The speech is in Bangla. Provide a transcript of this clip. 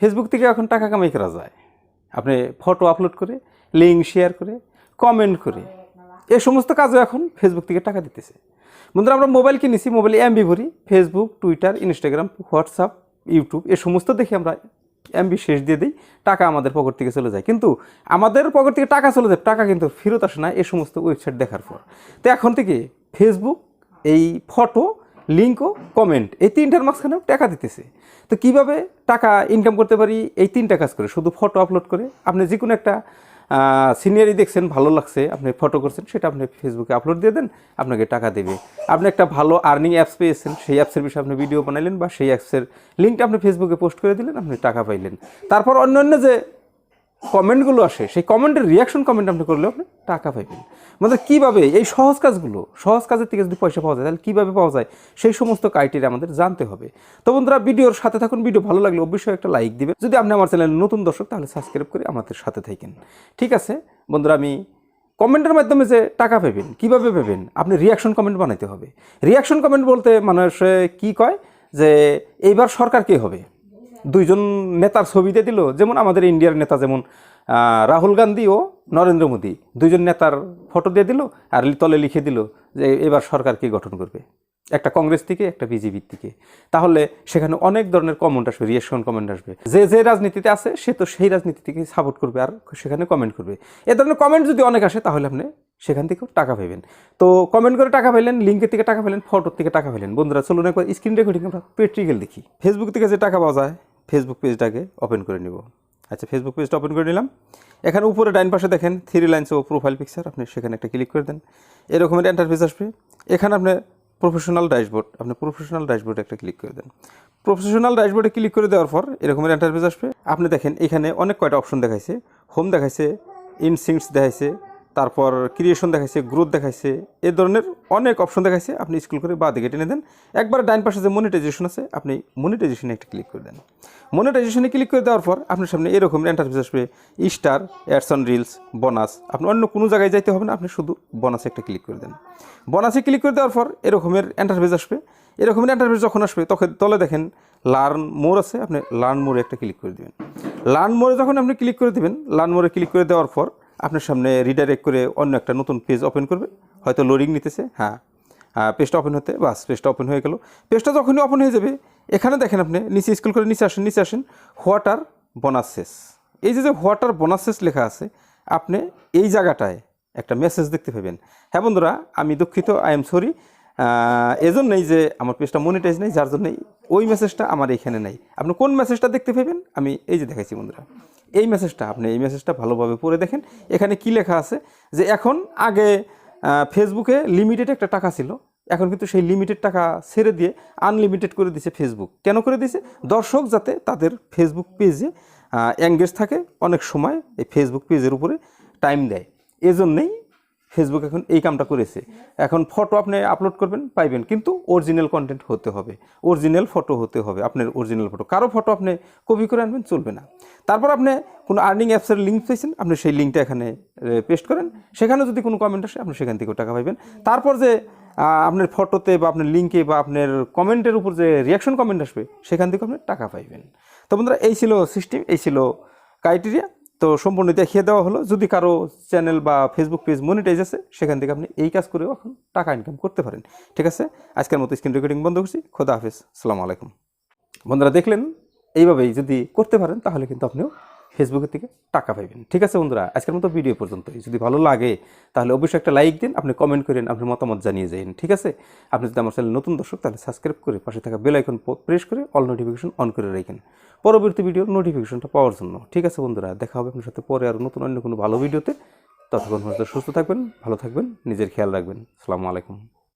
ফেসবুক থেকে এখন টাকা কামাই করা যায়। আপনি ফটো আপলোড করে, লিঙ্ক শেয়ার করে, কমেন্ট করে এই সমস্ত কাজও এখন ফেসবুক থেকে টাকা দিতেছে। বন্ধুরা, আমরা মোবাইল কিনেছি, মোবাইলে এমবি ভরি, Facebook, Twitter, Instagram, WhatsApp, YouTube এ সমস্ত দেখে আমরা এমবি শেষ দিয়ে দিই, টাকা আমাদের পকেট থেকে চলে যায়। কিন্তু আমাদের পকেট থেকে টাকা চলে যায়, টাকা কিন্তু ফেরত আসে না এই সমস্ত ওয়েবসাইট দেখার পর। তো এখন থেকে ফেসবুক এই ফটো, লিঙ্ক ও কমেন্ট এই তিনটার মাঝখানেও টাকা দিতেছে। তো কীভাবে টাকা ইনকাম করতে পারি? এই তিনটা কাজ করে, শুধু ফটো আপলোড করে। আপনি যে কোনো একটা সিনারি দেখছেন, ভালো লাগছে, আপনি ফটো করছেন, সেটা আপনি ফেসবুকে আপলোড দিয়ে দেন, আপনাকে টাকা দেবে। আপনি একটা ভালো আর্নিং অ্যাপস পেয়েছেন, সেই অ্যাপসের বিষয়ে আপনি ভিডিও বানাইলেন বা সেই অ্যাপসের লিঙ্কটা আপনি ফেসবুকে পোস্ট করে দিলেন, আপনি টাকা পাইলেন। তারপর অন্যান্য যে কমেন্টগুলো আসে, সেই কমেন্টের রিয়াকশন কমেন্ট আপনি করলেও আপনি টাকা পাইবেন। মানে কীভাবে এই সহজ কাজগুলো, সহজ কাজের থেকে যদি পয়সা পাওয়া যায় তাহলে কীভাবে পাওয়া যায়, সেই সমস্ত ক্রাইটেরিয়া আমাদের জানতে হবে। তো বন্ধুরা, ভিডিওর সাথে থাকুন। ভিডিও ভালো লাগলে অবশ্যই একটা লাইক দিবেন। যদি আপনি আমার চ্যানেলে নতুন দর্শক, তাহলে সাবস্ক্রাইব করে আমাদের সাথে থাকেন। ঠিক আছে বন্ধুরা, আমি কমেন্টের মাধ্যমে যে টাকা পাবেন, কীভাবে পাবেন? আপনি রিয়াকশন কমেন্ট বানাইতে হবে। রিয়াকশন কমেন্ট বলতে মানুষ কী কয় যে এইবার সরকার কে হবে, দুইজন নেতার ছবি দিয়ে দিল, যেমন আমাদের ইন্ডিয়ার নেতা যেমন রাহুল গান্ধী ও নরেন্দ্র মোদী, দুইজন নেতার ফটো দিয়ে দিল আর তলে লিখে দিল যে এবার সরকার কে গঠন করবে, একটা কংগ্রেস থেকে একটা বিজেপির থেকে। তাহলে সেখানে অনেক ধরনের কমেন্ট আসবে, রিয়েকশন কমেন্ট আসবে। যে যে রাজনীতিতে আছে সে তো সেই রাজনীতি থেকে সাপোর্ট করবে আর সেখানে কমেন্ট করবে। এ ধরনের কমেন্ট যদি অনেক আসে তাহলে আপনি সেখান থেকেও টাকা পাবেন। তো কমেন্ট করে টাকা পাইলেন, লিঙ্কের থেকে টাকা পেলেন, ফটোর থেকে টাকা পেলেন। বন্ধুরা, চলুন একবার স্ক্রিন রেকর্ডিং আমরা প্র্যাকটিক্যাল দেখি। ফেসবুক থেকে যে টাকা পাওয়া যায়, ফেসবুক পেজটাকে ওপেন করে নিব। আচ্ছা, ফেসবুক পেজটা ওপেন করে নিলাম। এখানে উপরে ডাইন পাশে দেখেন 3 লাইনস ও প্রোফাইল পিকচার, আপনি সেখানে একটা ক্লিক করে দেন। এরকমের ইন্টারফেস আসবে। এখানে আপনি প্রফেশনাল ড্যাশবোর্ড, আপনি প্রফেশনাল ড্যাশবোর্ডে একটা ক্লিক করে দেন। প্রফেশনাল ড্যাশবোর্ডে ক্লিক করে দেওয়ার পর এরকমের ইন্টারফেস আসবে। আপনি দেখেন এখানে অনেক কয়টা অপশন দেখাইছে। হোম দেখাইছে, ইনসিংস দেখাইছে, তারপর ক্রিয়েশন দেখাইছে, গ্রোথ দেখাইছে, এ ধরনের অনেক অপশন দেখাইছে। আপনি স্ক্রল করে বাঁ দিকে টেনে দেন। একবার ডাইন পাশে যে মনিটাইজেশন আছে, আপনি মনিটাইজেশনে একটা ক্লিক করে দেন। মনিটাইজেশনে ক্লিক করে দেওয়ার পর আপনার সামনে এরকম ইন্টারফেস আসবে, star, ads on reels, bonus. আপনি অন্য কোনো জায়গায় যাইতে হবে না, আপনি শুধু বোনাসে একটা ক্লিক করে দেন। বোনাসে ক্লিক করে দেওয়ার পর এরকমের ইন্টারফেস আসবে। এরকমের ইন্টারফেস যখন আসবে তখন তলে দেখেন লার্ন মোর আছে, আপনি লার্ন মোরে একটা ক্লিক করে দেবেন। লার্ন মোরে যখন আপনি ক্লিক করে দেবেন, লার্ন মোরে ক্লিক করে দেওয়ার পর আপনার সামনে রিডাইরেক্ট করে অন্য একটা নতুন পেজ ওপেন করবে। হয়তো লোডিং নিতেছে, পেজটা ওপেন হতে, বাস পেজটা ওপেন হয়ে গেল। পেজটা যখনই ওপেন হয়ে যাবে, এখানে দেখেন আপনি নিচে স্ক্রল করে নিচে আসেন, হোয়াট আর বোনাসেস। এই যে হোয়াট আর বোনাসেস লেখা আছে, আপনি এই জায়গাটায় একটা মেসেজ দেখতে পাবেন। হ্যাঁ বন্ধুরা, আমি দুঃখিত, আই এম সরি, এজন্যই যে আমার পেজটা মনিটাইজ নেই, যার জন্যই ওই মেসেজটা আমার এখানে নেই। আপনি কোন মেসেজটা দেখতে পাবেন আমি এই যে দেখাইছি বন্ধুরা, এই মেসেজটা, আপনি এই মেসেজটা ভালোভাবে পড়ে দেখেন। এখানে কি লেখা আছে যে এখন আগে ফেসবুকে লিমিটেড একটা টাকা ছিল, এখন কিন্তু সেই লিমিটেড টাকা ছেড়ে দিয়ে আনলিমিটেড করে দিয়েছে ফেসবুক। কেন করে দিয়েছে? দর্শক যাতে তাদের ফেসবুক পেজে এঙ্গেজ থাকে, অনেক সময় এই ফেসবুক পেজের উপরে টাইম দেয়, এজন্যই ফেসবুক এখন এই কামটা করেছে। এখন ফটো আপনি আপলোড করবেন, পাইবেন, কিন্তু অরিজিনাল কন্টেন্ট হতে হবে, অরিজিনাল ফটো হতে হবে, আপনার অরিজিনাল ফটো। কারো ফটো আপনি কপি করে আনবেন চলবে না। তারপর আপনি কোনো আর্নিং অ্যাপসের লিঙ্ক পেয়েছেন, আপনি সেই লিঙ্কটা এখানে পেস্ট করেন, সেখানে যদি কোনো কমেন্ট আসে আপনি সেখান থেকেও টাকা পাইবেন। তারপর যে আপনার ফটোতে বা আপনার লিঙ্কে বা আপনার কমেন্টের উপর যে রিয়াকশন কমেন্ট আসবে, সেখান থেকে আপনি টাকা পাইবেন। তো বন্ধুরা, এই ছিল সিস্টেম, এই ছিল ক্রাইটেরিয়া। তো সম্পূর্ণ দেখিয়ে দেওয়া হলো। যদি কারো চ্যানেল বা ফেসবুক পেজ মনিটাইজ আছে, সেখান থেকে আপনি এই কাজ করেও এখন টাকা ইনকাম করতে পারেন। ঠিক আছে, আজকের মতো স্ক্রিন রেকর্ডিং বন্ধ করছি। খোদা হাফেজ, আসসালামু আলাইকুম। বন্ধুরা, দেখলেন এইভাবেই যদি করতে পারেন তাহলে কিন্তু আপনিও ফেসবুকের থেকে টাকা পাইবেন। ঠিক আছে বন্ধুরা, আজকের মতো ভিডিও পর্যন্তই। যদি ভালো লাগে তাহলে অবশ্যই একটা লাইক দিন, আপনি কমেন্ট করেন, আপনি মতামত জানিয়ে যান। ঠিক আছে, আপনি যদি আমার চ্যানেল নতুন দর্শক তাহলে সাবস্ক্রাইব করে পাশে থাকা বেল আইকন প্রেস করে অল নোটিফিকেশন অন করে রাখেন পরবর্তী ভিডিওর নোটিফিকেশনটা পাওয়ার জন্য। ঠিক আছে বন্ধুরা, দেখা হবে আপনার সাথে পরে আর নতুন অন্য কোনো ভালো ভিডিওতে। ততক্ষণ সুস্থ থাকবেন, ভালো থাকবেন, নিজের খেয়াল রাখবেন। আসসালামু আলাইকুম।